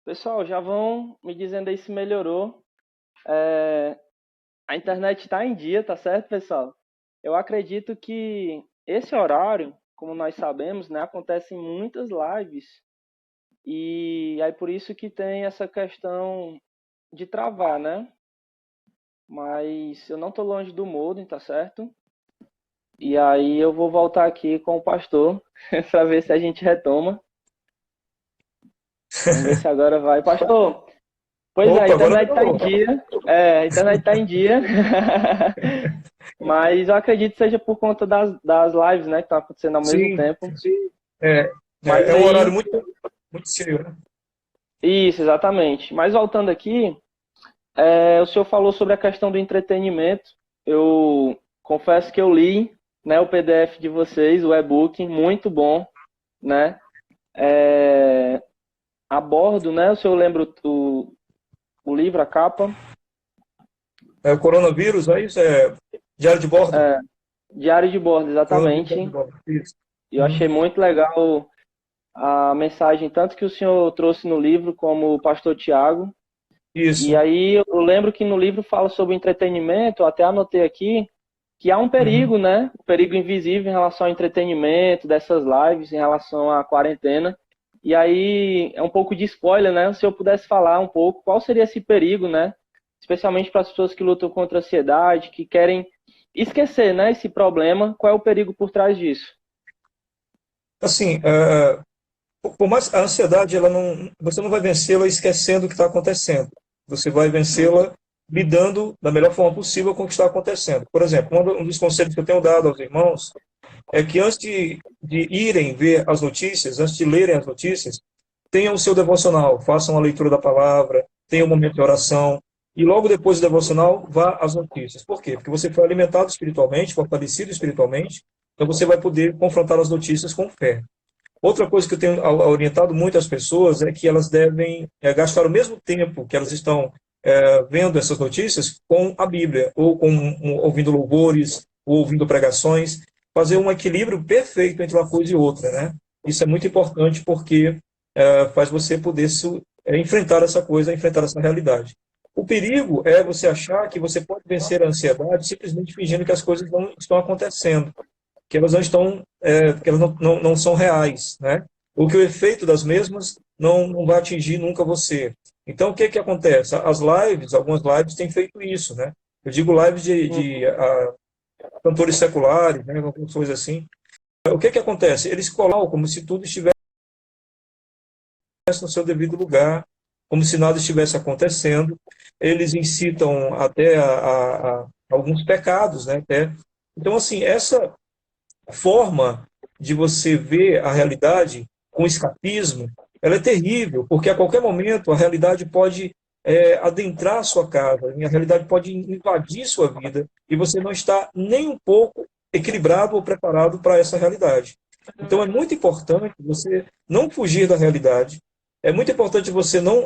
Pessoal, já vão me dizendo aí se melhorou. É, a internet está em dia, tá certo, pessoal? Eu acredito que esse horário, como nós sabemos, né, acontecem muitas lives e aí por isso que tem essa questão de travar, né? Mas eu não tô longe do modem, tá certo? E aí eu vou voltar aqui com o pastor para ver se a gente retoma. Vamos ver se agora vai. Pastor, pois é, a Opa, agora internet está em melhorou. dia. A internet está em dia. Mas eu acredito que seja por conta das lives, né, que estão acontecendo ao mesmo Sim, tempo. é, Mas é um horário aí, muito cheio, né? isso, exatamente. Mas voltando aqui, o senhor falou sobre a questão do entretenimento. Eu confesso que eu li, né, o PDF de vocês, o e-book, muito bom, né? É, a bordo, né, o senhor lembra o livro, a capa? É o coronavírus, é isso? É diário de bordo? É, Diário de bordo, Coronavírus diário de exatamente. bordo. Isso. E eu achei Uhum. muito legal a mensagem, tanto que o senhor trouxe no livro, como o pastor Tiago. E Isso. aí eu lembro que no livro fala sobre entretenimento, eu até anotei aqui, que há um Uhum. perigo, né? Um perigo invisível em relação ao entretenimento, dessas lives, em relação à quarentena. E aí é um pouco de spoiler, né? Se eu pudesse falar um pouco, qual seria esse perigo, né? Especialmente para as pessoas que lutam contra a ansiedade, que querem esquecer, né, esse problema, qual é o perigo por trás disso? Assim, por mais a ansiedade, você não vai vencê-la esquecendo o que está acontecendo. Você vai vencê-la lidando da melhor forma possível com o que está acontecendo. Por exemplo, um dos conselhos que eu tenho dado aos irmãos é que antes de irem ver as notícias, antes de lerem as notícias, tenham o seu devocional, façam a leitura da palavra, tenham um momento de oração, e logo depois do devocional, vá às notícias. Por quê? Porque você foi alimentado espiritualmente, fortalecido espiritualmente, então você vai poder confrontar as notícias com fé. Outra coisa que eu tenho orientado muito as pessoas é que elas devem gastar o mesmo tempo que elas estão vendo essas notícias com a Bíblia, ou ouvindo louvores, ou ouvindo pregações, fazer um equilíbrio perfeito entre uma coisa e outra, né? Isso é muito importante porque faz você poder enfrentar essa coisa, enfrentar essa realidade. O perigo é você achar que você pode vencer a ansiedade simplesmente fingindo que as coisas não estão acontecendo, que elas não estão, que elas não são reais, né? Ou que o efeito das mesmas não vai atingir nunca você. Então, o que que acontece? As lives, algumas lives têm feito isso, né? Eu digo lives de cantores seculares, né? Algumas coisas assim. O que que acontece? Eles colocam como se tudo estivesse no seu devido lugar, como se nada estivesse acontecendo. Eles incitam até a alguns pecados, né? Até. Então, assim, essa forma de você ver a realidade com escapismo, ela é terrível, porque a qualquer momento a realidade pode adentrar a sua casa, a realidade pode invadir sua vida, e você não está nem um pouco equilibrado ou preparado para essa realidade. Então é muito importante você não fugir da realidade, é muito importante você não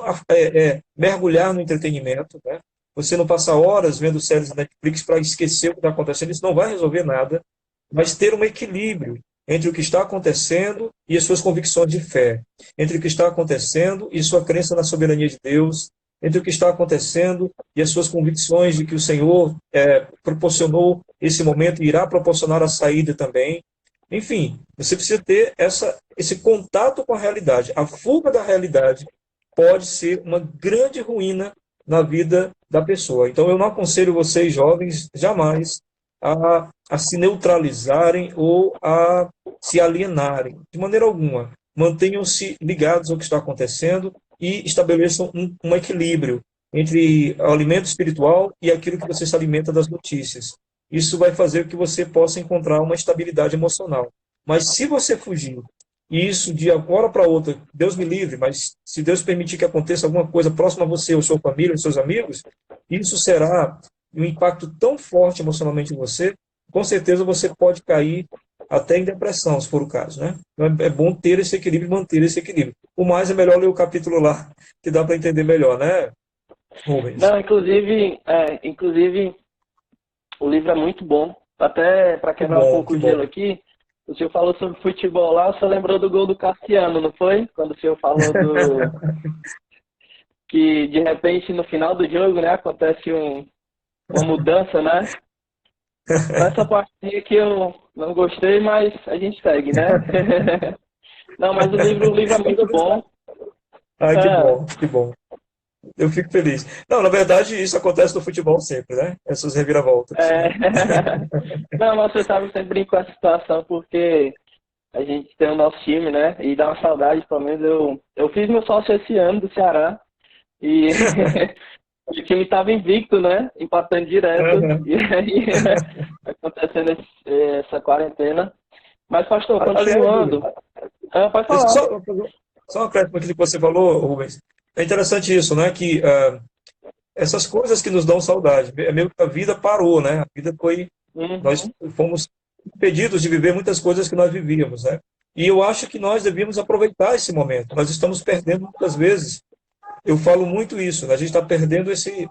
mergulhar no entretenimento, né? Você não passar horas vendo séries da Netflix para esquecer o que está acontecendo, isso não vai resolver nada, mas ter um equilíbrio entre o que está acontecendo e as suas convicções de fé, entre o que está acontecendo e sua crença na soberania de Deus, entre o que está acontecendo e as suas convicções de que o Senhor proporcionou esse momento e irá proporcionar a saída também. Enfim, você precisa ter esse contato com a realidade. A fuga da realidade pode ser uma grande ruína na vida da pessoa. Então, eu não aconselho vocês, jovens, jamais a se neutralizarem ou a se alienarem, de maneira alguma. Mantenham-se ligados ao que está acontecendo e estabeleçam um equilíbrio entre o alimento espiritual e aquilo que você se alimenta das notícias. Isso vai fazer com que você possa encontrar uma estabilidade emocional. Mas se você fugir, e isso de agora para outra, Deus me livre, mas se Deus permitir que aconteça alguma coisa próxima a você, ou sua família, ou seus amigos, isso será um impacto tão forte emocionalmente em você, com certeza você pode cair até em depressão, se for o caso, né? Então é bom ter esse equilíbrio e manter esse equilíbrio. O mais é melhor ler o capítulo lá, que dá para entender melhor, né, Rubens? Não, inclusive o livro é muito bom. Até para Que quebrar um bom, pouco que o bom. gelo aqui, o senhor falou sobre futebol lá, o senhor lembrou do gol do Cassiano, não foi? Quando o senhor falou que de repente no final do jogo, né, acontece uma mudança, né? Essa parte aí que eu não gostei, mas a gente segue, né? Não, mas o livro é muito bom. Ai, que Ah, bom, que bom. Eu fico feliz. Não, na verdade, isso acontece no futebol sempre, né? Essas reviravoltas, é... né? Não, mas você sabe, eu sempre brinco com essa situação porque a gente tem o nosso time, né? E dá uma saudade, pelo menos eu fiz meu sócio esse ano do Ceará e o time estava invicto, né? Empatando direto. Aham. E aí acontecendo essa quarentena. Mas, pastor, Aliás, Rubens, continuando. Pode deixa eu falar. só uma acréscimo aquilo que você falou, Rubens. É interessante isso, né? Que essas coisas que nos dão saudade, é meio que a vida parou, né? A vida foi, nós Uhum. fomos impedidos de viver muitas coisas que nós vivíamos, né? E eu acho que nós devíamos aproveitar esse momento. Nós estamos perdendo muitas vezes. Eu falo muito isso, né? A gente está perdendo esse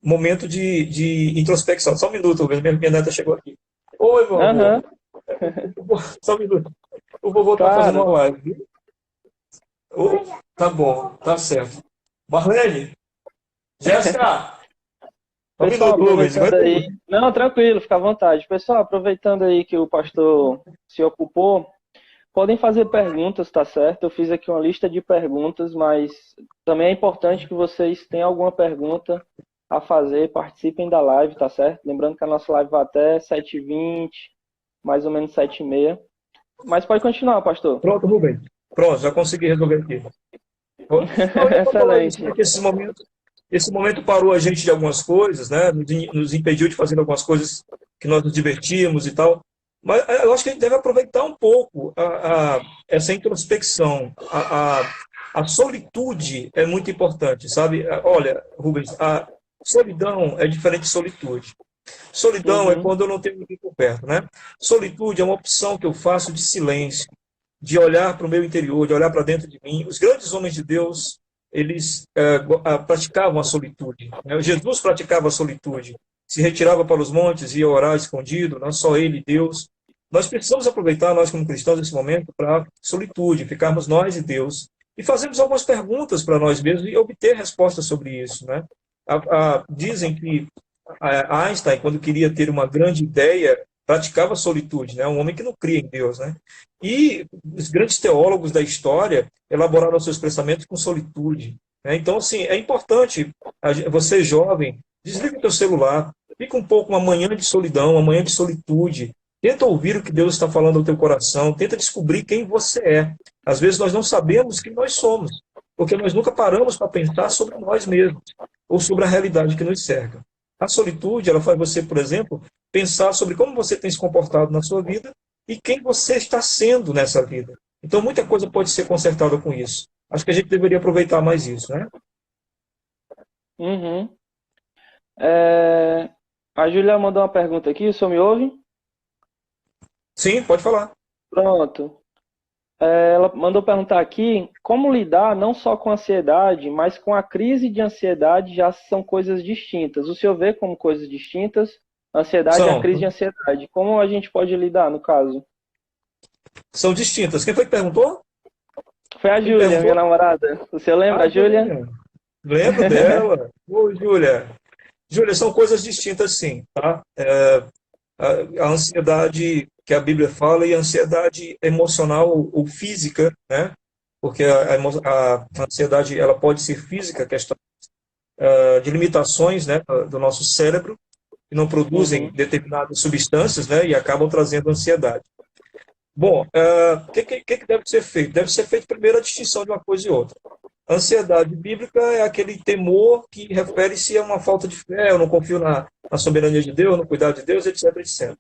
momento de introspecção. Só um minuto, Rubens, minha neta chegou aqui. Oi, meu amor. Aham, Só um minuto. O vovô está fazendo claro. uma live, viu? Ô, tá bom, tá certo. Marlene, Jéssica, só um Pessoal, minuto, Rubens. aproveitando Aguenta aí. aí. Não, tranquilo, fica à vontade. Pessoal, aproveitando aí que o pastor se ocupou, podem fazer perguntas, tá certo? Eu fiz aqui uma lista de perguntas, mas também é importante que vocês tenham alguma pergunta a fazer, participem da live, tá certo? Lembrando que a nossa live vai até 7h20, mais ou menos 7h30. Mas pode continuar, pastor. Pronto, Rubens. Pronto, já consegui resolver aqui. Não, eu ia falar isso, né, Excelente. que esse momento parou a gente de algumas coisas, né? Nos impediu de fazer algumas coisas que nós nos divertimos e tal. Mas eu acho que a gente deve aproveitar um pouco essa introspecção. A solitude é muito importante, sabe? Olha, Rubens, a solidão é diferente de solitude. Solidão é Uhum, quando eu não tenho ninguém por perto, né? Solitude é uma opção que eu faço de silêncio, de olhar para o meu interior, de olhar para dentro de mim. Os grandes homens de Deus, eles praticavam a solitude, né? Jesus praticava a solitude, se retirava para os montes e ia orar escondido, não só ele, Deus. Nós precisamos aproveitar, nós como cristãos, esse momento para solitude, ficarmos nós e Deus, e fazermos algumas perguntas para nós mesmos e obter respostas sobre isso, né? Dizem que Einstein, quando queria ter uma grande ideia, praticava a solitude, né? Um homem que não cria em Deus, né? E os grandes teólogos da história elaboraram seus pensamentos com solitude, né? Então, assim, é importante, você jovem, desliga o teu celular, fica um pouco uma manhã de solidão, uma manhã de solitude, tenta ouvir o que Deus está falando ao teu coração, tenta descobrir quem você é. Às vezes nós não sabemos quem nós somos, porque nós nunca paramos para pensar sobre nós mesmos, ou sobre a realidade que nos cerca. A solitude, ela faz você, por exemplo, pensar sobre como você tem se comportado na sua vida e quem você está sendo nessa vida. Então, muita coisa pode ser consertada com isso. Acho que a gente deveria aproveitar mais isso, né? uhum. É, A Júlia mandou uma pergunta aqui, o senhor me ouve? Sim, pode falar. Pronto. Ela mandou perguntar aqui como lidar não só com a ansiedade, mas com a crise de ansiedade já são coisas distintas. O senhor vê como coisas distintas? A ansiedade e a São, crise de ansiedade. Como a gente pode lidar, no caso? são distintas. Quem foi que perguntou? Foi a Quem Júlia, minha perguntou? namorada. Você lembra, a Júlia? Júlia. Lembro dela. Ô, Júlia. Júlia, são coisas distintas, sim, tá? A ansiedade que a Bíblia fala e a ansiedade emocional ou física, né? Porque a ansiedade ela pode ser física, questão de limitações, né, do nosso cérebro, que não produzem Uhum, determinadas substâncias, né, e acabam trazendo ansiedade. Bom, o que deve ser feito? Deve ser feito primeiro a distinção de uma coisa e outra. A ansiedade bíblica é aquele temor que refere-se a uma falta de fé, eu não confio na soberania de Deus, no cuidado de Deus, etc, etc.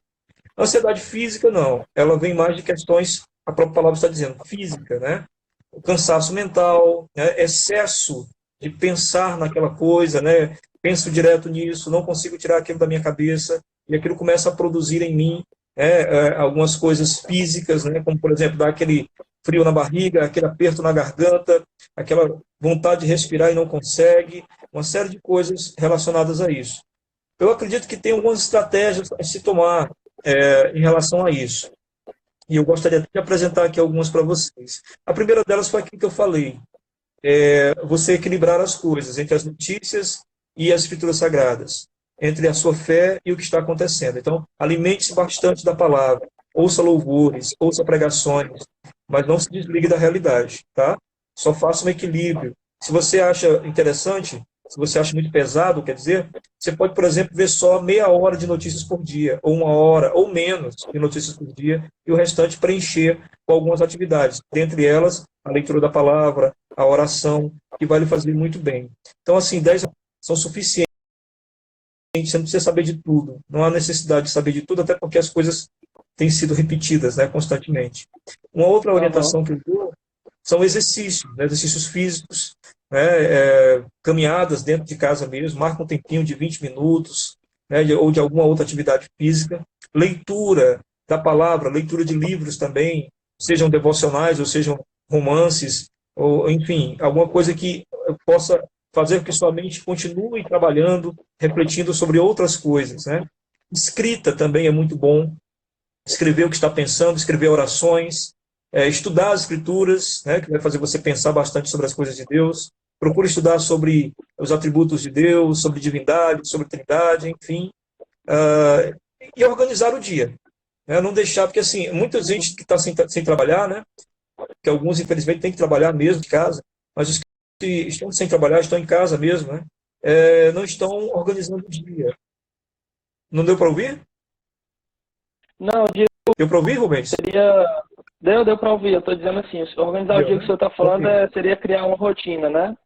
A ansiedade física, não. Ela vem mais de questões, a própria palavra está dizendo, física, né? O cansaço mental, né? Excesso de pensar naquela coisa, né? Penso direto nisso, não consigo tirar aquilo da minha cabeça, e aquilo começa a produzir em mim algumas coisas físicas, né? Como, por exemplo, dar aquele frio na barriga, aquele aperto na garganta, aquela vontade de respirar e não consegue, uma série de coisas relacionadas a isso. Eu acredito que tem algumas estratégias a se tomar em relação a isso. E eu gostaria de apresentar aqui algumas para vocês. A primeira delas foi aquilo que eu falei. você equilibrar as coisas entre as notícias e as escrituras sagradas, entre a sua fé e o que está acontecendo. Então, alimente-se bastante da palavra, ouça louvores, ouça pregações, mas não se desligue da realidade, tá? Só faça um equilíbrio. Se você acha interessante, se você acha muito pesado, quer dizer, você pode, por exemplo, ver só meia hora de notícias por dia, ou uma hora, ou menos de notícias por dia, e o restante preencher com algumas atividades, dentre elas a leitura da palavra, a oração, que vai lhe fazer muito bem. Então, assim, 10 são suficientes, você não precisa saber de tudo, não há necessidade de saber de tudo, até porque as coisas têm sido repetidas, né, constantemente. Uma outra Aham. orientação que eu dou são exercícios, né, exercícios físicos, né, caminhadas dentro de casa mesmo, marca um tempinho de 20 minutos, né, ou de alguma outra atividade física, leitura da palavra, leitura de livros também, sejam devocionais ou sejam romances, ou enfim, alguma coisa que possa fazer com que sua mente continue trabalhando, refletindo sobre outras coisas, né? Escrita também é muito bom, escrever o que está pensando, escrever orações, estudar as escrituras, né, que vai fazer você pensar bastante sobre as coisas de Deus. Procure estudar sobre os atributos de Deus, sobre divindade, sobre trindade, enfim. E organizar o dia. Né, não deixar, porque assim, muita gente que está sem trabalhar, né, que alguns infelizmente têm que trabalhar mesmo de casa, mas os que estão sem trabalhar estão em casa mesmo, né, não estão organizando o dia. Não deu para ouvir? Não, o dia Deu para ouvir, Rubens? seria. Deu para ouvir. Eu estou dizendo assim: organizar o Deu, dia que o né? senhor está falando Ok. seria criar uma rotina, né?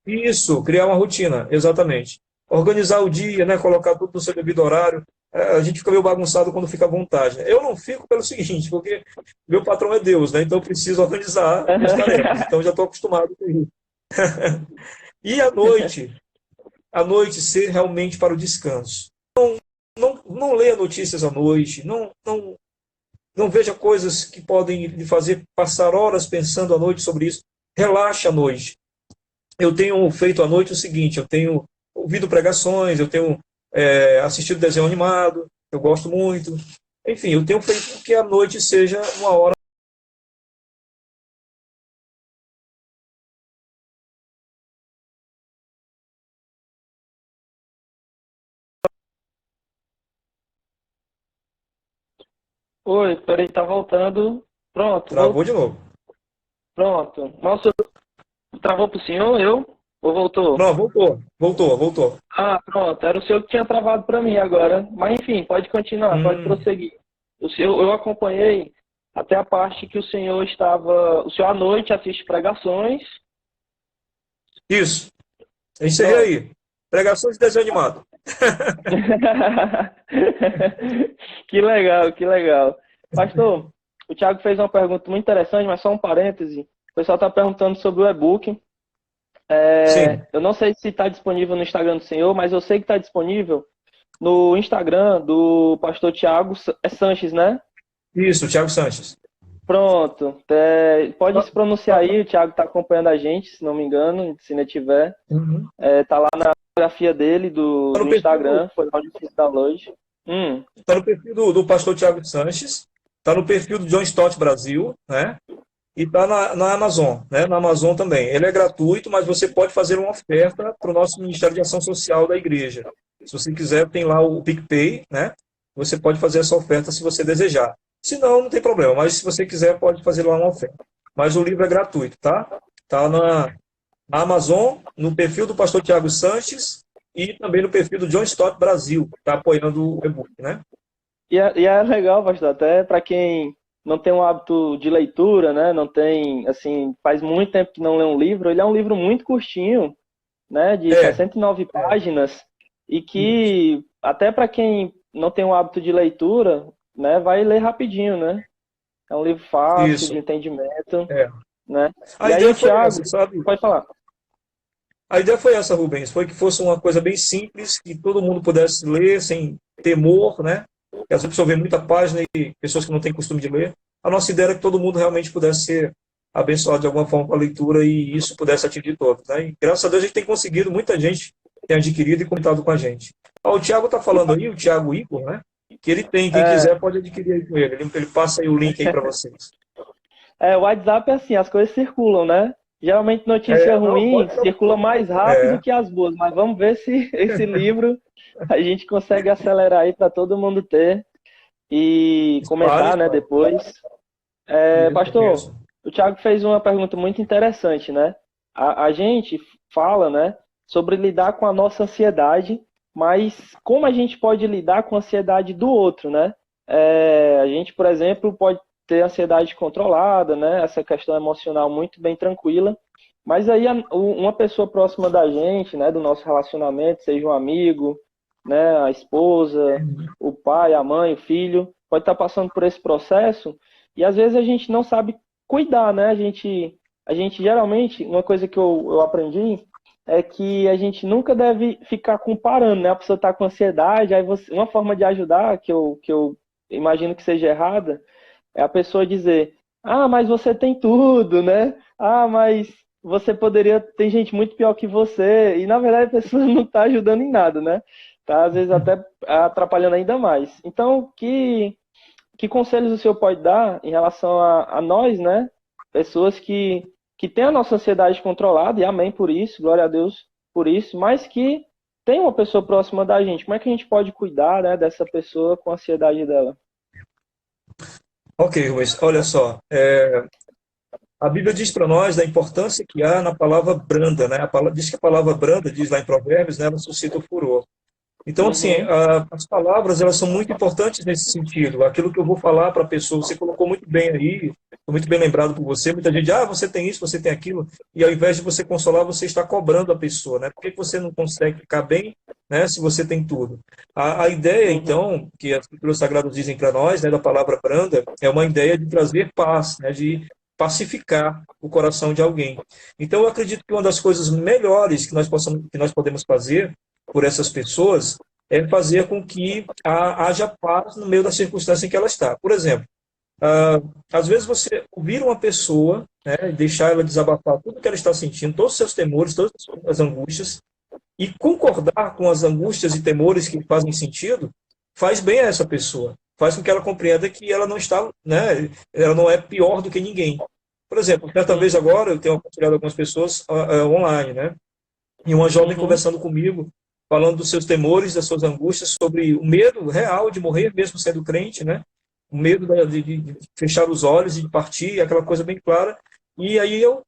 Isso, criar uma rotina, exatamente. Organizar o dia, né, colocar tudo no seu devido horário. A gente fica meio bagunçado quando fica à vontade, né? Eu não fico pelo seguinte, porque meu patrão é Deus, né? Então eu preciso organizar minhas tarefas. Então eu já estou acostumado com isso. E à noite ser realmente para o descanso. Não leia notícias à noite, não veja coisas que podem lhe fazer passar horas pensando à noite sobre isso. Relaxe à noite. Eu tenho feito à noite o seguinte, eu tenho ouvido pregações, eu tenho assistido desenho animado, eu gosto muito. Enfim, eu tenho feito com que a noite seja uma hora. Oi, peraí, tá voltando. Pronto, Travou de novo. pronto. Nossa, travou pro senhor, eu? Ou voltou? Não, voltou. Ah, pronto, era o senhor que tinha travado para mim agora. Mas enfim, pode continuar, pode Hum, prosseguir. Eu acompanhei até a parte que o senhor estava. O senhor à noite assiste pregações. isso, encerrei Pronto. aí. Pregações de desenho animado. Que legal, que legal. Pastor, o Thiago fez uma pergunta muito interessante, mas só um parêntese. O pessoal está perguntando sobre o e-book. Sim, Eu não sei se está disponível no Instagram do senhor, mas eu sei que está disponível no Instagram do pastor Thiago Sanches, né? isso, Thiago Sanches. Pronto. Pode Tá, se pronunciar tá, aí, o Thiago está acompanhando a gente, se não me engano, se não tiver. uhum. Tá lá na biografia dele Tá do no perfil Instagram, foi onde eu fiz o download. tá no perfil do pastor Thiago Sanches, tá no perfil do John Stott Brasil, né? E está na Amazon, né? Na Amazon também. Ele é gratuito, mas você pode fazer uma oferta para o nosso Ministério de Ação Social da igreja. Se você quiser, tem lá o PicPay, né? Você pode fazer essa oferta se você desejar. Se não, não tem problema, mas se você quiser, pode fazer lá uma oferta. Mas o livro é gratuito, tá? Tá na Amazon, no perfil do pastor Tiago Sanches e também no perfil do John Stott Brasil, que está apoiando o e-book, né? E é legal, pastor, até para quem não tem um hábito de leitura, né? Não tem, assim, faz muito tempo que não lê um livro. Ele é um livro muito curtinho, né? De É, 69 é, páginas e isso, que até para quem não tem um hábito de leitura, né? Vai ler rapidinho, né? É um livro fácil de isso. entendimento, É. né? A E aí ideia o foi Thiago, essa, sabe? pode falar. A ideia foi essa, Rubens, foi que fosse uma coisa bem simples, que todo mundo pudesse ler sem temor, né? Porque às vezes a pessoa vê muita página e pessoas que não têm costume de ler. A nossa ideia era que todo mundo realmente pudesse ser abençoado de alguma forma com a leitura e isso pudesse atingir todos, né? E graças a Deus a gente tem conseguido, muita gente tem adquirido e comentado com a gente. O Tiago está falando aí, o Tiago Igor, né? Que ele tem, quem É, quiser pode adquirir aí com ele. Ele passa aí o link aí para vocês. o WhatsApp é assim, as coisas circulam, né? Geralmente notícia Não, ruim pode. circula mais rápido É, que as boas, mas vamos ver se esse livro a gente consegue acelerar aí para todo mundo ter e espalhe, comentar, né, espalhe. depois. Isso, Pastor, isso. o Thiago fez uma pergunta muito interessante, né? A gente fala, né, sobre lidar com a nossa ansiedade, mas como a gente pode lidar com a ansiedade do outro, né? A gente, por exemplo, pode ter ansiedade controlada, né? Essa questão emocional muito bem tranquila, mas aí uma pessoa próxima da gente, né, do nosso relacionamento, seja um amigo, né, a esposa, o pai, a mãe, o filho, pode estar passando por esse processo e às vezes a gente não sabe cuidar, né? A gente geralmente, uma coisa que eu aprendi é que a gente nunca deve ficar comparando, né? A pessoa está com ansiedade, aí uma forma de ajudar, que eu imagino que seja errada, é a pessoa dizer, ah, mas você tem tudo, né? Ah, mas você poderia, tem gente muito pior que você, e na verdade a pessoa não está ajudando em nada, né? Tá, às vezes até atrapalhando ainda mais. Então, que conselhos o senhor pode dar em relação a nós, né? Pessoas que têm a nossa ansiedade controlada, e amém por isso, glória a Deus por isso, mas que tem uma pessoa próxima da gente. Como é que a gente pode cuidar, né, dessa pessoa com a ansiedade dela? Ok, Rubens, olha só. A Bíblia diz para nós da importância que há na palavra branda, né? Diz que a palavra branda, diz lá em Provérbios, né, ela suscita o furor. Então, assim, Uhum, as palavras, elas são muito importantes nesse sentido. Aquilo que eu vou falar para a pessoa, você colocou muito bem aí, foi muito bem lembrado por você. Muita gente, você tem isso, você tem aquilo, e ao invés de você consolar, você está cobrando a pessoa, né? Por que você não consegue ficar bem, né, se você tem tudo? A ideia, uhum, então, que as Escrituras Sagradas dizem para nós, né, da palavra branda, é uma ideia de trazer paz, né, de pacificar o coração de alguém. Então, eu acredito que uma das coisas melhores que nós podemos fazer por essas pessoas é fazer com que haja paz no meio da circunstância em que ela está. Por exemplo, às vezes você ouvir uma pessoa, né, deixar ela desabafar tudo que ela está sentindo, todos os seus temores, todas as suas angústias, e concordar com as angústias e temores que fazem sentido, faz bem a essa pessoa. Faz com que ela compreenda que ela não está, né, ela não é pior do que ninguém. Por exemplo, certa vez uhum, agora eu tenho aconselhado algumas pessoas online, né? E uma jovem uhum, conversando comigo, falando dos seus temores, das suas angústias, sobre o medo real de morrer, mesmo sendo crente, né? O medo de fechar os olhos e de partir, aquela coisa bem clara. E aí eu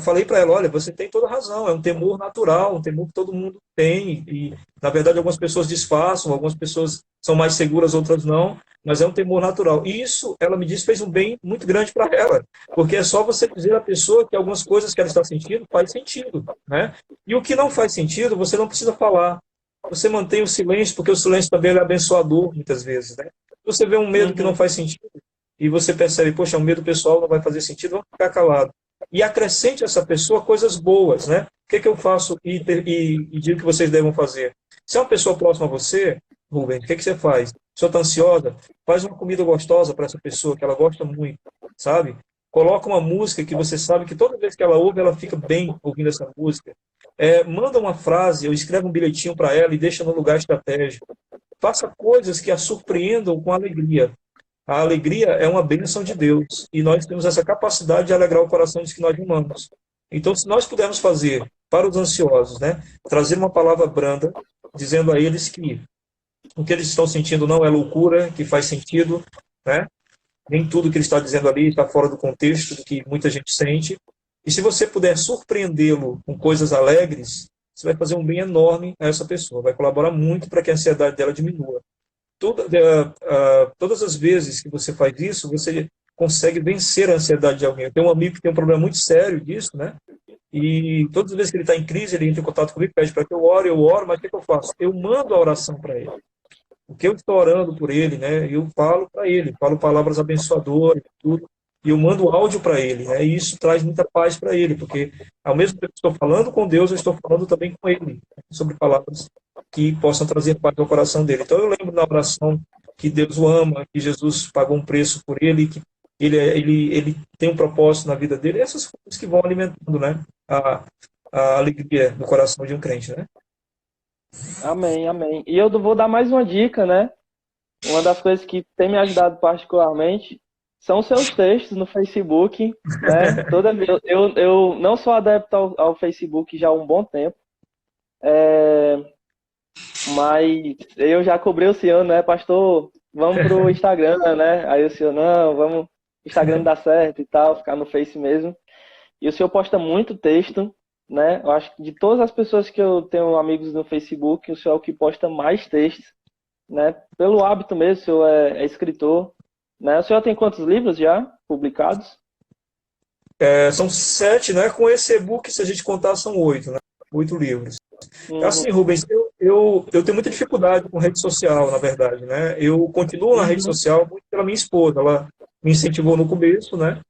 falei para ela, olha, você tem toda razão, é um temor natural, um temor que todo mundo tem, e na verdade algumas pessoas disfarçam, algumas pessoas são mais seguras, outras não, mas é um temor natural. E isso, ela me disse, fez um bem muito grande para ela, porque é só você dizer à pessoa que algumas coisas que ela está sentindo faz sentido, né? E o que não faz sentido, você não precisa falar. Você mantém o silêncio, porque o silêncio também é abençoador, muitas vezes, né? Você vê um medo que não uhum, faz sentido, e você percebe, poxa, um medo pessoal não vai fazer sentido, vamos ficar calado. E acrescente a essa pessoa coisas boas, né? O que eu faço e digo que vocês devem fazer? Se é uma pessoa próxima a você, Rubem, o que você faz? A pessoa está ansiosa, faz uma comida gostosa para essa pessoa, que ela gosta muito, sabe? Coloca uma música que você sabe que toda vez que ela ouve, ela fica bem ouvindo essa música. Manda uma frase, ou escreve um bilhetinho para ela e deixa no lugar estratégico. Faça coisas que a surpreendam com alegria. A alegria é uma bênção de Deus e nós temos essa capacidade de alegrar o coração dos que nós amamos. Então, se nós pudermos fazer para os ansiosos, né, trazer uma palavra branda, dizendo a eles que o que eles estão sentindo não é loucura, que faz sentido, né? Nem tudo que ele está dizendo ali está fora do contexto do que muita gente sente. E se você puder surpreendê-lo com coisas alegres, você vai fazer um bem enorme a essa pessoa, vai colaborar muito para que a ansiedade dela diminua. Todas as vezes que você faz isso, você consegue vencer a ansiedade de alguém. Eu tenho um amigo que tem um problema muito sério disso, né? E todas as vezes que ele está em crise, ele entra em contato comigo, pede para que eu oro, mas o que eu faço? Eu mando a oração para ele. O que eu estou orando por ele, né? Eu falo para ele, falo palavras abençoadoras, tudo, e eu mando áudio para ele, né? E isso traz muita paz para ele, porque ao mesmo tempo que estou falando com Deus, eu estou falando também com ele, né? Sobre palavras que possam trazer paz ao coração dele. Então eu lembro da oração que Deus o ama, que Jesus pagou um preço por ele, que ele tem um propósito na vida dele, essas coisas que vão alimentando, né? A alegria do coração de um crente, né? amém, amém. E eu vou dar mais uma dica, né? Uma das coisas que tem me ajudado particularmente. são seus textos no Facebook, né? Toda vez eu não sou adepto ao Facebook já há um bom tempo, mas eu já cobrei o senhor, né, pastor? Vamos pro Instagram, né? Aí o senhor, não, vamos, Instagram não dá certo e tal, ficar no Face mesmo. E o senhor posta muito texto, né? Eu acho que de todas as pessoas que eu tenho amigos no Facebook, o senhor é o que posta mais textos, né? Pelo hábito mesmo, o senhor é escritor, né? O senhor tem quantos livros já publicados? São 7, né? Com esse e-book, se a gente contar, são 8, né? 8 livros. Uhum, Assim, Rubens, eu tenho muita dificuldade com rede social, na verdade, né? Eu continuo na rede uhum, social muito pela minha esposa. Ela me incentivou no começo, né?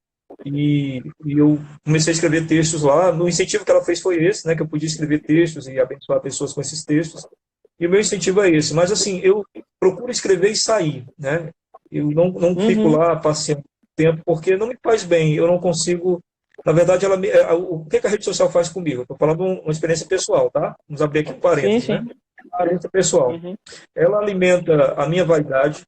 E eu comecei a escrever textos lá. No incentivo que ela fez foi esse, né? Que eu podia escrever textos e abençoar pessoas com esses textos. E o meu incentivo é esse. Mas, assim, eu procuro escrever e sair, né? Eu não fico uhum. lá passeando tempo, porque não me faz bem. Eu não consigo. Na verdade, o que a rede social faz comigo? Estou falando uma experiência pessoal, tá? Vamos abrir aqui um Sim, parênteses, né? sim, claro. Experiência pessoal. Uhum, Ela alimenta a minha vaidade,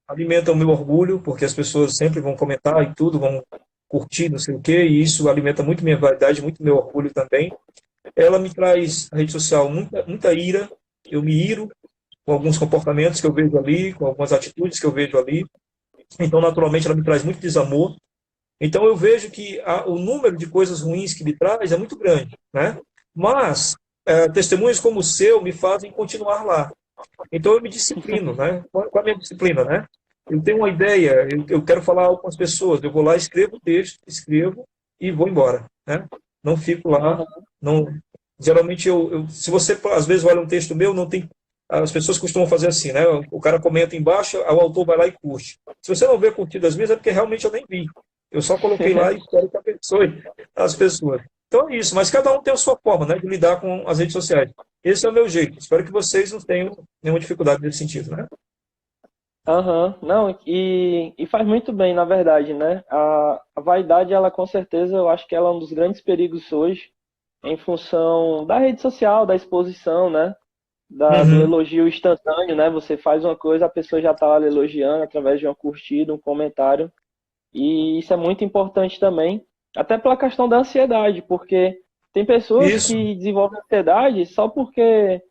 alimenta o meu orgulho, porque as pessoas sempre vão comentar e tudo, vão curtir, não sei o quê, e isso alimenta muito minha vaidade, muito meu orgulho também. Ela me traz, a rede social, muita ira. Eu me iro com alguns comportamentos que eu vejo ali, com algumas atitudes que eu vejo ali. Então, naturalmente, ela me traz muito desamor. Então, eu vejo que o número de coisas ruins que me traz é muito grande, né? Mas testemunhos como o seu me fazem continuar lá. Então, eu me disciplino, né? Qual é a minha disciplina, né? Eu tenho uma ideia, eu quero falar algo com as pessoas, eu vou lá, escrevo o texto, escrevo e vou embora, né? Não fico lá, uhum. não. Geralmente, se você às vezes olha um texto meu, não tem. As pessoas costumam fazer assim, né? O cara comenta embaixo, o autor vai lá e curte. Se você não vê curtido as minhas, é porque realmente eu nem vi. Eu só coloquei lá e espero que abençoe as pessoas. Então é isso, mas cada um tem a sua forma, né, de lidar com as redes sociais. Esse é o meu jeito. Espero que vocês não tenham nenhuma dificuldade nesse sentido, né? Aham, não, e faz muito bem, na verdade, né? A vaidade, ela com certeza, eu acho que ela é um dos grandes perigos hoje, em função da rede social, da exposição, né? Do Uhum. elogio instantâneo, né? Você faz uma coisa, a pessoa já está lá lhe elogiando através de uma curtida, um comentário. E isso é muito importante também, até pela questão da ansiedade, porque tem pessoas Isso, que desenvolvem ansiedade só porque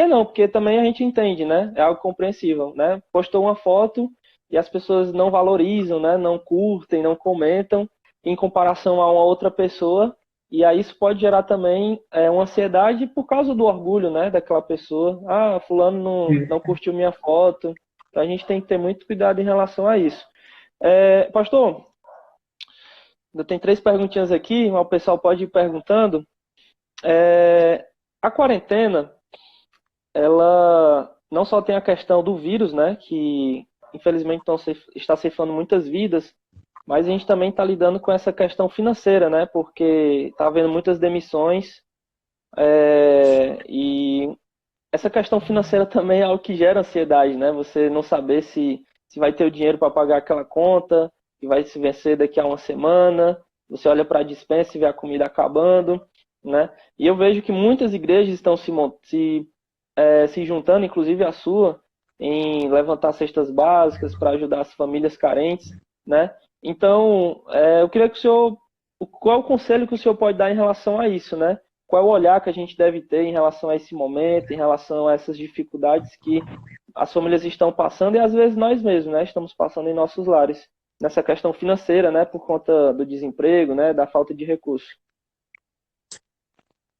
não, porque também a gente entende, né? É algo compreensível, né? Postou uma foto e as pessoas não valorizam, né? Não curtem, não comentam em comparação a uma outra pessoa, e aí isso pode gerar também uma ansiedade por causa do orgulho, né? Daquela pessoa. Ah, fulano não curtiu minha foto. Então a gente tem que ter muito cuidado em relação a isso. Pastor, ainda tem 3 perguntinhas aqui, mas o pessoal pode ir perguntando. A quarentena, ela não só tem a questão do vírus, né, que infelizmente está ceifando muitas vidas, mas a gente também está lidando com essa questão financeira, né, porque está havendo muitas demissões, e essa questão financeira também é algo que gera ansiedade, né, você não saber se vai ter o dinheiro para pagar aquela conta, que vai se vencer daqui a uma semana, você olha para a despensa e vê a comida acabando, né, e eu vejo que muitas igrejas estão se juntando, inclusive a sua, em levantar cestas básicas para ajudar as famílias carentes, né? Então, eu queria que o senhor, qual é o conselho que o senhor pode dar em relação a isso, né? Qual é o olhar que a gente deve ter em relação a esse momento, em relação a essas dificuldades que as famílias estão passando e às vezes nós mesmos, né? Estamos passando em nossos lares nessa questão financeira, né? Por conta do desemprego, né? Da falta de recursos.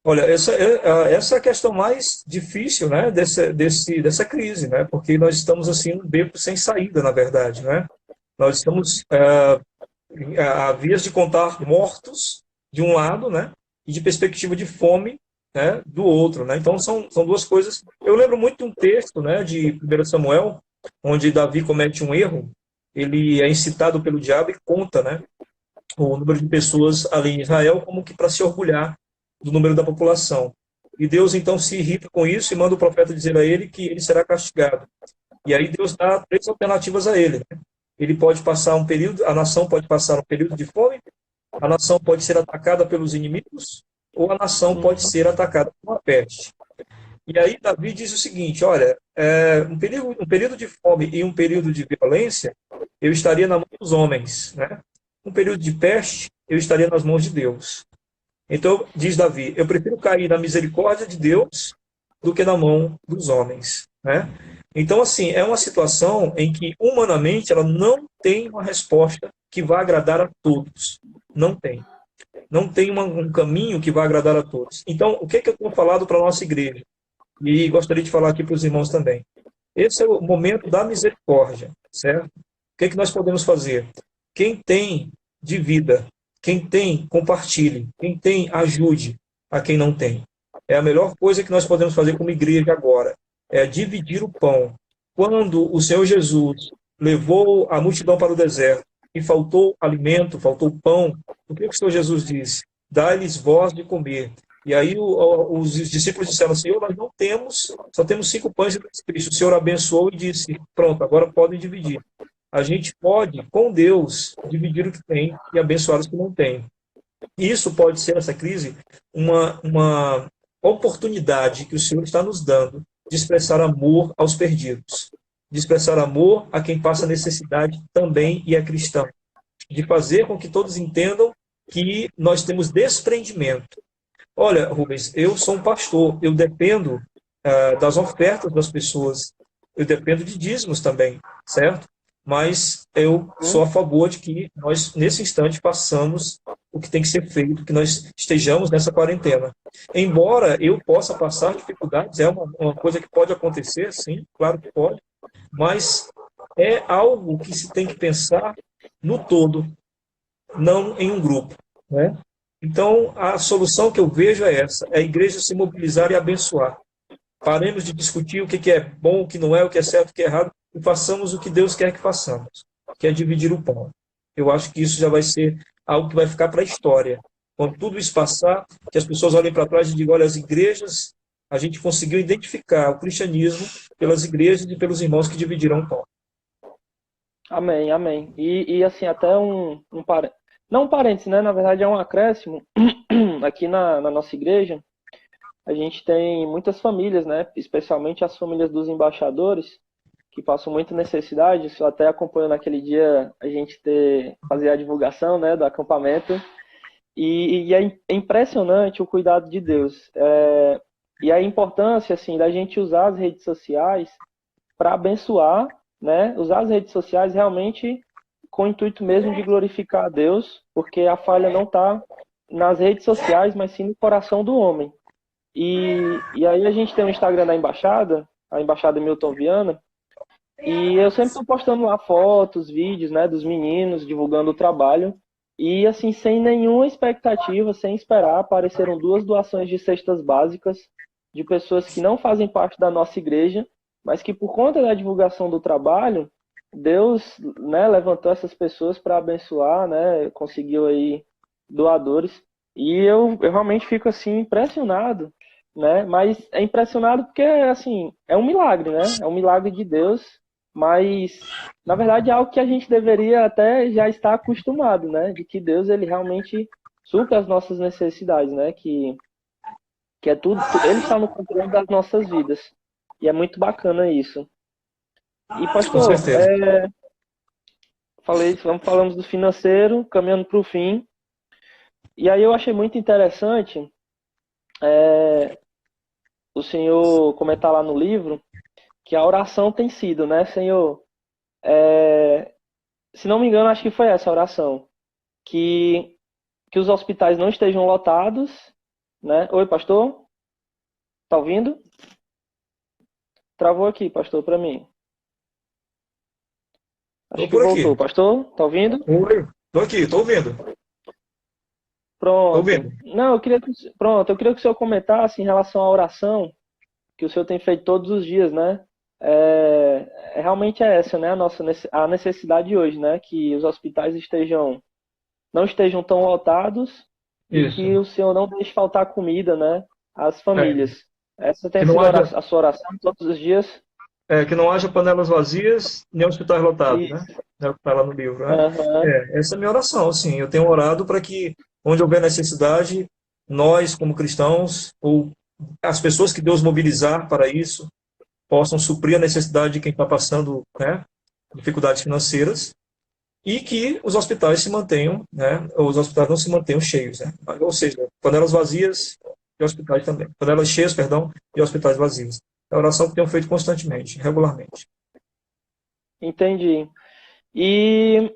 olha, essa é a questão mais difícil, né, dessa crise, né, porque nós estamos assim um beco sem saída, na verdade, né. Nós estamos a vias de contar mortos de um lado, né, e de perspectiva de fome, né, do outro, né. Então são duas coisas. Eu lembro muito de um texto, né, de 1 Samuel, onde Davi comete um erro. Ele é incitado pelo diabo e conta, né, o número de pessoas ali em Israel como que para se orgulhar do número da população. E Deus então se irrita com isso e manda o profeta dizer a ele que ele será castigado. E aí Deus dá 3 alternativas a ele, né? Ele pode passar um período, a nação pode passar um período de fome, a nação pode ser atacada pelos inimigos, ou a nação pode Uhum, ser atacada por uma peste. E aí Davi diz o seguinte, olha, um período de fome e um período de violência, eu estaria na mão dos homens, né? Um período de peste, eu estaria nas mãos de Deus. Então, diz Davi, eu prefiro cair na misericórdia de Deus do que na mão dos homens, né? Então, assim, é uma situação em que, humanamente, ela não tem uma resposta que vá agradar a todos. Não tem. Não tem um caminho que vá agradar a todos. Então, o que eu tenho falado para a nossa igreja? E gostaria de falar aqui para os irmãos também. Esse é o momento da misericórdia, certo? O que nós podemos fazer? Quem tem, divida. Quem tem, compartilhe. Quem tem, ajude a quem não tem. É a melhor coisa que nós podemos fazer como igreja agora. É dividir o pão. Quando o Senhor Jesus levou a multidão para o deserto e faltou alimento, faltou pão, o que o Senhor Jesus disse? Dá-lhes voz de comer. E aí os discípulos disseram, Senhor, nós não temos, só temos 5 pães e 2 peixes. O Senhor abençoou e disse, pronto, agora podem dividir. A gente pode, com Deus, dividir o que tem e abençoar os que não têm. Isso pode ser, essa crise, uma oportunidade que o Senhor está nos dando de expressar amor aos perdidos, de expressar amor a quem passa necessidade também e é cristão, de fazer com que todos entendam que nós temos desprendimento. Olha, Rubens, eu sou um pastor, eu dependo das ofertas das pessoas, eu dependo de dízimos também, certo? Mas eu sou a favor de que nós, nesse instante, façamos o que tem que ser feito, que nós estejamos nessa quarentena. Embora eu possa passar dificuldades, é uma coisa que pode acontecer, sim, claro que pode, mas é algo que se tem que pensar no todo, não em um grupo, né? Então, a solução que eu vejo é essa, é a igreja se mobilizar e abençoar. Paremos de discutir o que é bom, o que não é, o que é certo, o que é errado, e façamos o que Deus quer que façamos, que é dividir o pão. Eu acho que isso já vai ser algo que vai ficar para a história. Quando tudo isso passar, que as pessoas olhem para trás e digam, olha, as igrejas, a gente conseguiu identificar o cristianismo pelas igrejas e pelos irmãos que dividiram o pão. Amém, amém. E assim, até não um parênteses, né? Na verdade é um acréscimo. Aqui na nossa igreja, a gente tem muitas famílias, né? Especialmente as famílias dos embaixadores, que passam muita necessidade. Isso até acompanhou naquele dia a gente fazer a divulgação, né, do acampamento. E é impressionante o cuidado de Deus. E a importância, assim, da gente usar as redes sociais para abençoar, né? Usar as redes sociais realmente com o intuito mesmo de glorificar a Deus, porque a falha não está nas redes sociais, mas sim no coração do homem. E aí a gente tem o Instagram da embaixada, a Embaixada Milton Viana, e eu sempre estou postando lá fotos, vídeos, né, dos meninos, divulgando o trabalho. E assim, sem nenhuma expectativa, sem esperar, apareceram 2 doações de cestas básicas de pessoas que não fazem parte da nossa igreja, mas que por conta da divulgação do trabalho, Deus, né, levantou essas pessoas para abençoar, né, conseguiu aí doadores. E eu realmente fico assim impressionado, né? Mas é impressionado porque assim, é um milagre, né? É um milagre de Deus, mas na verdade é algo que a gente deveria até já estar acostumado, né? De que Deus ele realmente supre as nossas necessidades, né? Que é tudo, ele está no controle das nossas vidas. E é muito bacana isso. E Com pastor, certeza. falamos do financeiro, caminhando para o fim. E aí eu achei muito interessante o senhor comentar lá no livro que a oração tem sido, né, Senhor? Se não me engano, acho que foi essa a oração. Que os hospitais não estejam lotados, né? Oi, pastor? Tá ouvindo? Travou aqui, pastor, para mim. Acho Estou que por aqui. voltou. Pastor, tá ouvindo? Oi, estou aqui, estou ouvindo. Estou Pronto. ouvindo. Não, eu queria que o senhor comentasse em relação à oração que o senhor tem feito todos os dias, né? Realmente é essa, né? A necessidade hoje, né? Que os hospitais não estejam tão lotados e Isso. que o senhor não deixe faltar comida, né? Às famílias. Essa tem Que não sido haja, a sua oração todos os dias? que não haja panelas vazias nem hospitais lotados, né? Isso. É o que está lá no livro, né? Aham. Essa é a minha oração, assim. Eu tenho orado para que, onde houver necessidade, nós, como cristãos, ou as pessoas que Deus mobilizar para isso possam suprir a necessidade de quem está passando, né, dificuldades financeiras, e que os hospitais se mantenham, né, os hospitais não se mantenham cheios, né, ou seja, panelas vazias e hospitais também, panelas cheias, perdão, e hospitais vazios. É a oração que tenho feito constantemente, regularmente. Entendi. E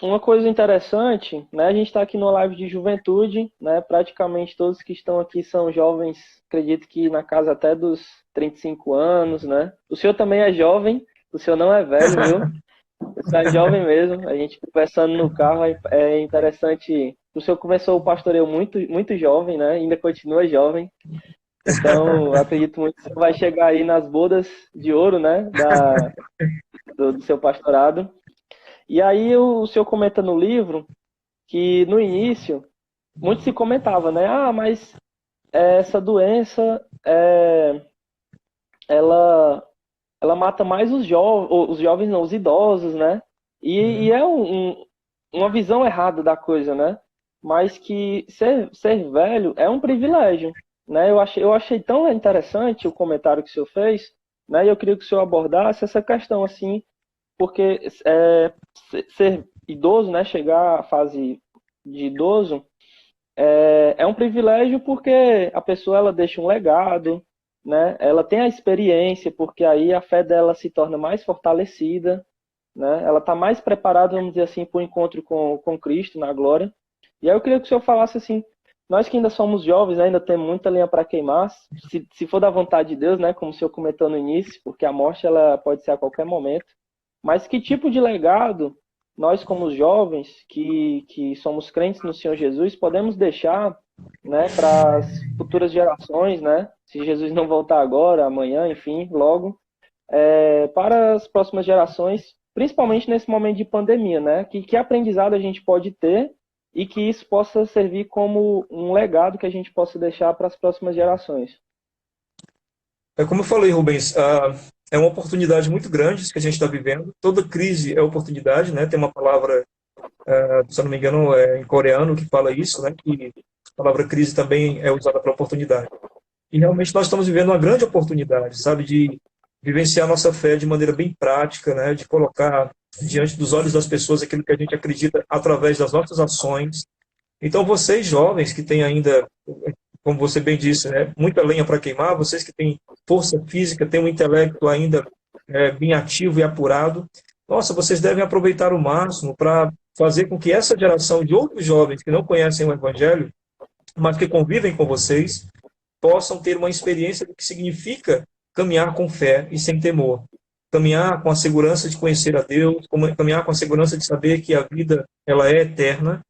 uma coisa interessante, né? A gente está aqui numa live de juventude, né? Praticamente todos que estão aqui são jovens, acredito que na casa até dos 35 anos, né? O senhor também é jovem, o senhor não é velho, viu? O senhor é jovem mesmo. A gente conversando no carro é interessante. O senhor começou o pastoreio muito, muito jovem, né? Ainda continua jovem. Então, eu acredito muito que você vai chegar aí nas bodas de ouro, né? Do seu pastorado. E aí o senhor comenta no livro que no início muito se comentava, né? Ah, mas essa doença ela mata mais os jovens não, os idosos, né? E é uma visão errada da coisa, né? Mas que ser velho é um privilégio, né? Eu achei tão interessante o comentário que o senhor fez, né? E eu queria que o senhor abordasse essa questão assim, porque ser idoso, né? Chegar à fase de idoso é um privilégio porque a pessoa ela deixa um legado, né? Ela tem a experiência, porque aí a fé dela se torna mais fortalecida, né? Ela está mais preparada, vamos dizer assim, para o encontro com Cristo na glória. E aí eu queria que o senhor falasse assim, nós que ainda somos jovens, ainda temos muita lenha para queimar, se for da vontade de Deus, né? Como o senhor comentou no início, porque a morte ela pode ser a qualquer momento. Mas que tipo de legado nós, como jovens, que somos crentes no Senhor Jesus, podemos deixar, né, para as futuras gerações, né? Se Jesus não voltar agora, amanhã, enfim, logo, para as próximas gerações, principalmente nesse momento de pandemia, né? Que aprendizado a gente pode ter e que isso possa servir como um legado que a gente possa deixar para as próximas gerações. É como eu falei, Rubens, é uma oportunidade muito grande que a gente está vivendo. Toda crise é oportunidade, né? Tem uma palavra, se eu não me engano, em coreano que fala isso, né? Que a palavra crise também é usada para oportunidade. E realmente nós estamos vivendo uma grande oportunidade, sabe, de vivenciar nossa fé de maneira bem prática, né? De colocar diante dos olhos das pessoas aquilo que a gente acredita através das nossas ações. Então, vocês jovens que têm ainda, como você bem disse, né, muita lenha para queimar, vocês que têm força física, têm um intelecto ainda bem ativo e apurado, nossa, vocês devem aproveitar o máximo para fazer com que essa geração de outros jovens que não conhecem o Evangelho, mas que convivem com vocês, possam ter uma experiência do que significa caminhar com fé e sem temor. Caminhar com a segurança de conhecer a Deus, caminhar com a segurança de saber que a vida ela é eterna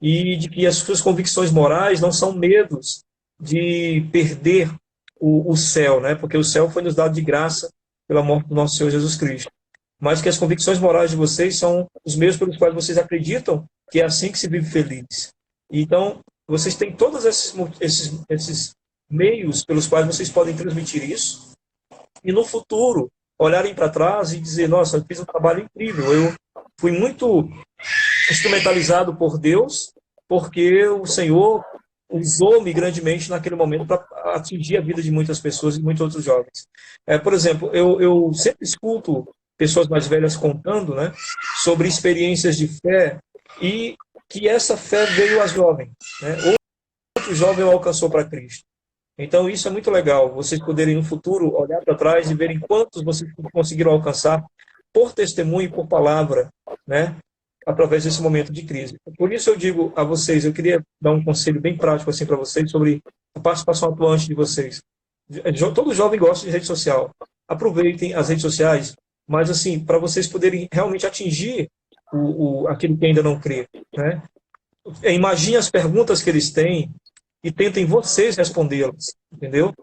e de que as suas convicções morais não são medos de perder o céu, né? Porque o céu foi nos dado de graça pela morte do nosso Senhor Jesus Cristo. Mas que as convicções morais de vocês são os meios pelos quais vocês acreditam que é assim que se vive feliz. Então, vocês têm todos esses meios pelos quais vocês podem transmitir isso e no futuro olharem para trás e dizer, nossa, eu fiz um trabalho incrível, eu fui muito instrumentalizado por Deus, porque o Senhor usou-me grandemente naquele momento para atingir a vida de muitas pessoas e muitos outros jovens. Por exemplo, eu sempre escuto pessoas mais velhas contando, né, sobre experiências de fé e que essa fé veio às jovens, né? Outro jovem alcançou para Cristo. Então, isso é muito legal, vocês poderem no futuro olhar para trás e verem quantos vocês conseguiram alcançar por testemunho e por palavra, né? Através desse momento de crise. Por isso eu digo a vocês, eu queria dar um conselho bem prático assim para vocês sobre a participação atuante de vocês. Todo jovem gosta de rede social. Aproveitem as redes sociais, mas assim, para vocês poderem realmente atingir aquilo que ainda não crê, né? Imagine as perguntas que eles têm e tentem vocês respondê-las, entendeu?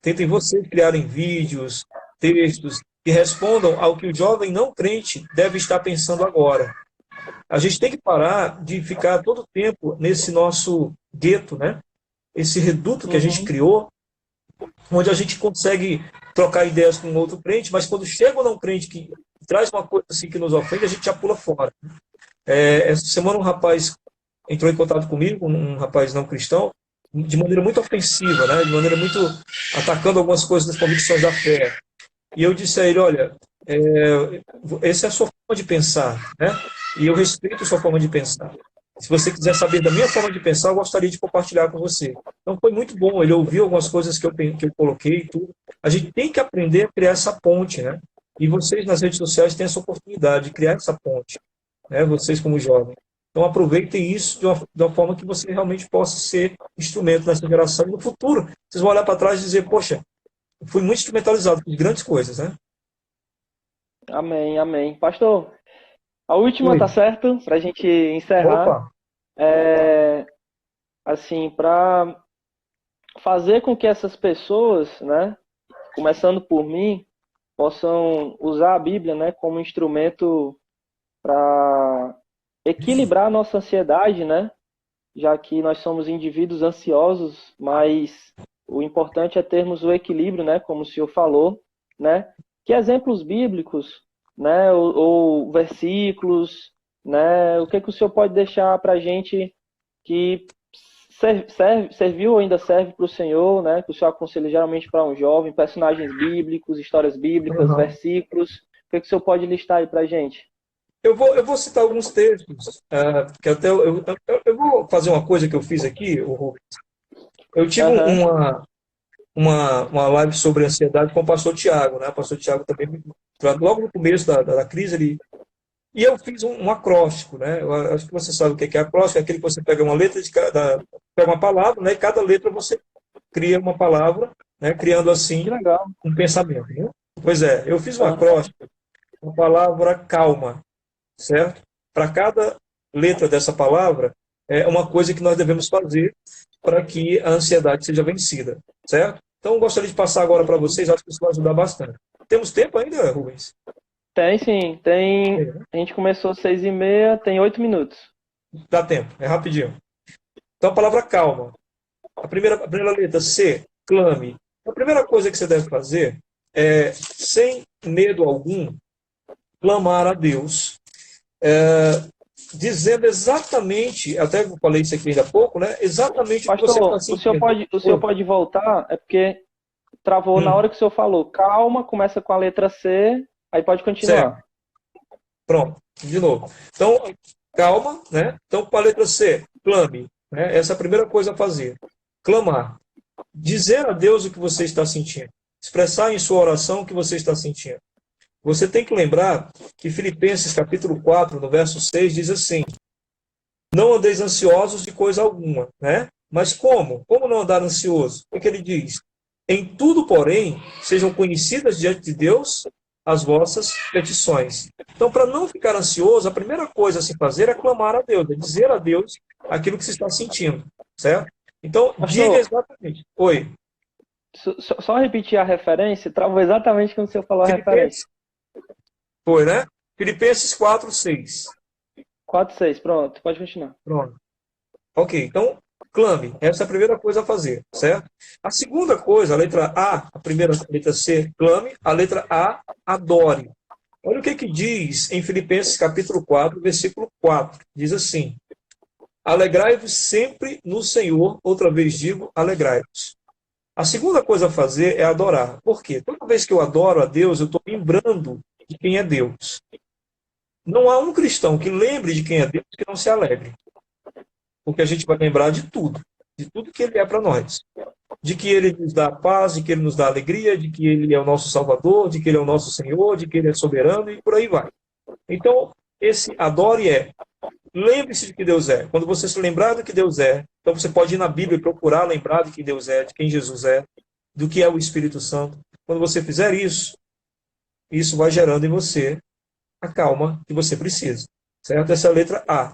Tentem vocês criarem vídeos, textos que respondam ao que o jovem não crente deve estar pensando agora. A gente tem que parar de ficar todo o tempo nesse nosso gueto, né? Esse reduto que a gente criou, onde a gente consegue trocar ideias com outro crente, mas quando chega um não crente que traz uma coisa assim que nos ofende, a gente já pula fora. Essa semana um rapaz entrou em contato comigo, um rapaz não cristão, de maneira muito ofensiva, né? De maneira muito atacando algumas coisas das convicções da fé. E eu disse a ele, olha, essa é a sua forma de pensar, né? E eu respeito a sua forma de pensar. Se você quiser saber da minha forma de pensar, eu gostaria de compartilhar com você. Então foi muito bom, ele ouviu algumas coisas que eu coloquei e tudo. A gente tem que aprender a criar essa ponte, né? E vocês nas redes sociais têm essa oportunidade de criar essa ponte, né? Vocês como jovens. Então aproveitem isso de uma forma que você realmente possa ser instrumento nessa geração. E no futuro, vocês vão olhar para trás e dizer, poxa, eu fui muito instrumentalizado com grandes coisas, né? Amém, amém. Pastor, a última, Oi. tá certo? Para a gente encerrar. Opa. Assim, para fazer com que essas pessoas, né, começando por mim, possam usar a Bíblia, né, como instrumento para equilibrar a nossa ansiedade, né? Já que nós somos indivíduos ansiosos, mas o importante é termos o equilíbrio, né? Como o senhor falou, né? Que exemplos bíblicos, né? Ou versículos, né? O que que o senhor pode deixar para a gente que serviu ou ainda serve para o senhor, né? Que o senhor aconselha geralmente para um jovem, personagens bíblicos, histórias bíblicas, Uhum. versículos. O que que o senhor pode listar aí para a gente? Eu vou citar alguns textos, que até eu vou fazer uma coisa que eu fiz aqui, o Rubens. Eu tive Aham. uma live sobre ansiedade com o pastor Tiago, né? O pastor Tiago também, logo no começo da crise, e eu fiz um acróstico, né? Eu acho que você sabe o que é acróstico, é aquele que você pega uma letra pega uma palavra, né? E cada letra você cria uma palavra, né? Criando Que assim legal. um pensamento, né? Pois é, eu fiz um Aham. acróstico com a palavra calma, certo? Para cada letra dessa palavra, é uma coisa que nós devemos fazer para que a ansiedade seja vencida, certo? Então, eu gostaria de passar agora para vocês, acho que isso vai ajudar bastante. Temos tempo ainda, Rubens? Tem sim, tem. É, né? A gente começou às 6h30, tem 8 minutos. Dá tempo, é rapidinho. Então, a palavra calma. A primeira letra, C, clame. A primeira coisa que você deve fazer é, sem medo algum, clamar a Deus, dizendo exatamente, até eu falei isso aqui ainda há pouco, né? Exatamente o que você está Pastor, sentindo. o senhor pode voltar? É porque travou na Hum, hora que o senhor falou. Calma, começa com a letra C, aí pode certo, continuar. pronto, de novo. Então, calma, né? Então, para a letra C, clame, né? Essa é a primeira coisa a fazer. Clamar. Dizer a Deus o que você está sentindo. Expressar em sua oração o que você está sentindo. Você tem que lembrar que Filipenses capítulo 4, no verso 6, diz assim: não andeis ansiosos de coisa alguma, né? Mas como? Como não andar ansioso? O que ele diz? Em tudo, porém, sejam conhecidas diante de Deus as vossas petições. Então, para não ficar ansioso, a primeira coisa a se fazer é clamar a Deus, é dizer a Deus aquilo que se está sentindo, certo? Então, diga Pastor, exatamente. Oi, só repetir a referência, travou exatamente quando o senhor falou a referência. Filipenses, foi, né? Filipenses 4, 6. 4:6, pronto, pode continuar. Pronto. Ok, então clame. Essa é a primeira coisa a fazer, certo? A segunda coisa, a letra A, a primeira letra C, clame. A letra A, adore. Olha o que diz em Filipenses capítulo 4, versículo 4. Diz assim: alegrai-vos sempre no Senhor, outra vez digo, alegrai-vos. A segunda coisa a fazer é adorar. Por quê? Toda vez que eu adoro a Deus, eu estou lembrando de quem é Deus. Não há um cristão que lembre de quem é Deus que não se alegre. Porque a gente vai lembrar de tudo que Ele é para nós. De que Ele nos dá paz, de que Ele nos dá alegria, de que Ele é o nosso Salvador, de que Ele é o nosso Senhor, de que Ele é soberano e por aí vai. Então, esse adore lembre-se de que Deus é. Quando você se lembrar do que Deus é, então você pode ir na Bíblia e procurar lembrar de quem Deus é, de quem Jesus é, do que é o Espírito Santo. Quando você fizer isso, isso vai gerando em você a calma que você precisa. Certo? Essa é a letra A.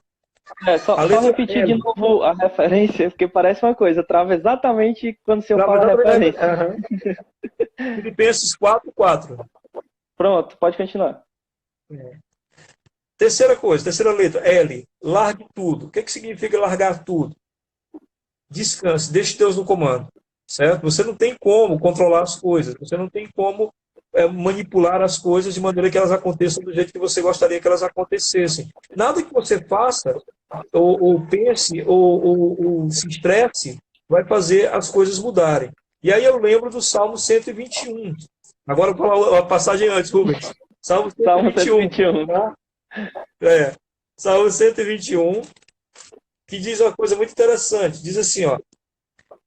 Só, A só letra repetir de L. novo a referência, porque parece uma coisa, trava exatamente quando o senhor fala a referência. Filipenses 4, 4. Pronto, pode continuar. Terceira coisa, terceira letra, L. Largue tudo. O que significa largar tudo? Descanse, deixe Deus no comando. Certo? Você não tem como controlar as coisas. Você não tem como manipular as coisas de maneira que elas aconteçam do jeito que você gostaria que elas acontecessem. Nada que você faça, ou pense, ou se estresse, vai fazer as coisas mudarem. E aí eu lembro do Salmo 121. Agora eu vou falar a passagem antes, Rubens. Salmo Salmo 121. 121. Tá? Salmo 121, que diz uma coisa muito interessante. Diz assim, ó: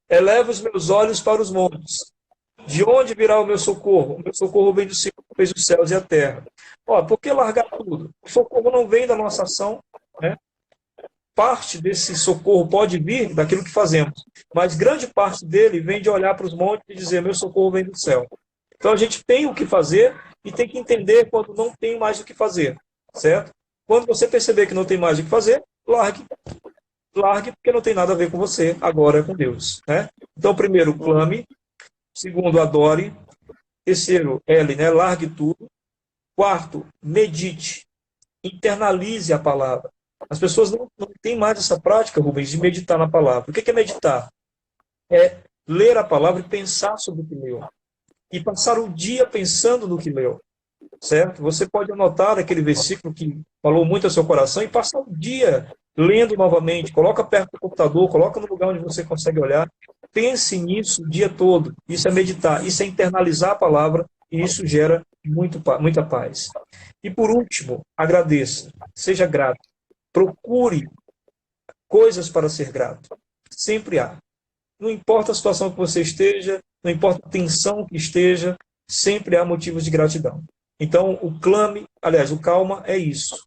eleva os meus olhos para os montes. De onde virá o meu socorro? O meu socorro vem do Senhor, que fez os céus e a terra. Ó, por que largar tudo? O socorro não vem da nossa ação, né? Parte desse socorro pode vir daquilo que fazemos, mas grande parte dele vem de olhar para os montes e dizer: meu socorro vem do céu. Então a gente tem o que fazer e tem que entender quando não tem mais o que fazer, certo? Quando você perceber que não tem mais o que fazer, largue. Largue, porque não tem nada a ver com você, agora é com Deus, né? Então, primeiro, clame. Segundo, adore. Terceiro, L, né? Largue tudo. Quarto, medite. Internalize a palavra. As pessoas não têm mais essa prática, Rubens, de meditar na palavra. O que é meditar? É ler a palavra e pensar sobre o que leu. E passar o dia pensando no que leu. Certo? Você pode anotar aquele versículo que falou muito ao seu coração e passar o dia lendo novamente. Coloca perto do computador, coloca no lugar onde você consegue olhar. Pense nisso o dia todo. Isso é meditar, isso é internalizar a palavra e isso gera muita paz. E por último, agradeça. Seja grato. Procure coisas para ser grato. Sempre há. Não importa a situação que você esteja, não importa a tensão que esteja, sempre há motivos de gratidão. Então, o calma é isso.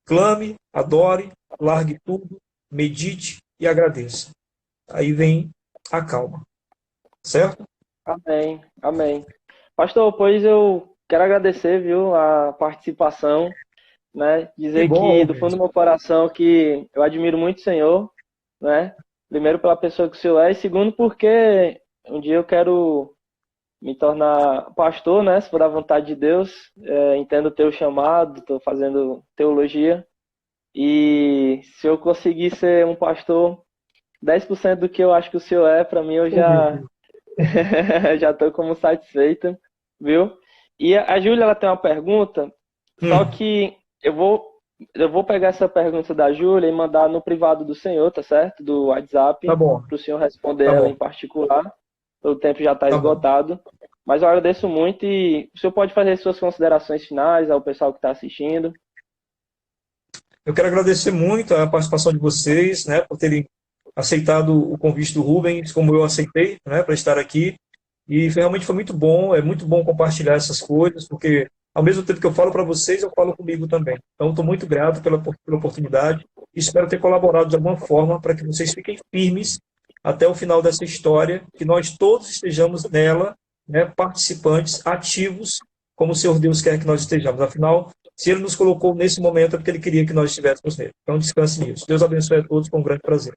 Clame, adore, largue tudo, medite e agradeça. Aí vem a calma. Certo? Amém, amém. Pastor, pois eu quero agradecer, viu, a participação, né? Que Dizer bom, que do fundo Rubens. do meu coração que eu admiro muito o Senhor, né? Primeiro pela pessoa que o Senhor é e segundo porque um dia eu quero me tornar pastor, né? Se for da vontade de Deus, entendo o teu chamado, estou fazendo teologia e se eu conseguir ser um pastor 10% do que eu acho que o Senhor é, para mim eu Oh, meu já Deus. já estou como satisfeita, viu? E a Júlia, ela tem uma pergunta, só Hum, que eu vou pegar essa pergunta da Júlia e mandar no privado do senhor, tá certo? Do tá WhatsApp, bom, para o senhor responder tá ela em bom, particular. O tempo já está tá bom. esgotado. Mas eu agradeço muito e o senhor pode fazer suas considerações finais ao pessoal que está assistindo. Eu quero agradecer muito a participação de vocês, né, por terem aceitado o convite do Rubens, como eu aceitei, né, para estar aqui. E realmente foi muito bom, é muito bom compartilhar essas coisas, porque ao mesmo tempo que eu falo para vocês, eu falo comigo também. Então, estou muito grato pela oportunidade e espero ter colaborado de alguma forma para que vocês fiquem firmes até o final dessa história, que nós todos estejamos nela, né, participantes, ativos, como o Senhor Deus quer que nós estejamos. Afinal, se Ele nos colocou nesse momento, é porque Ele queria que nós estivéssemos nele. Então, descanse nisso. Deus abençoe a todos, com um grande prazer.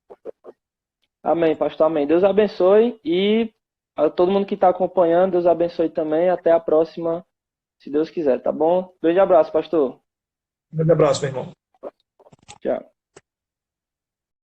Amém, pastor, amém. Deus abençoe e a todo mundo que está acompanhando, Deus abençoe também. Até a próxima, se Deus quiser, tá bom? Grande abraço, pastor. Um grande abraço, meu irmão. Tchau.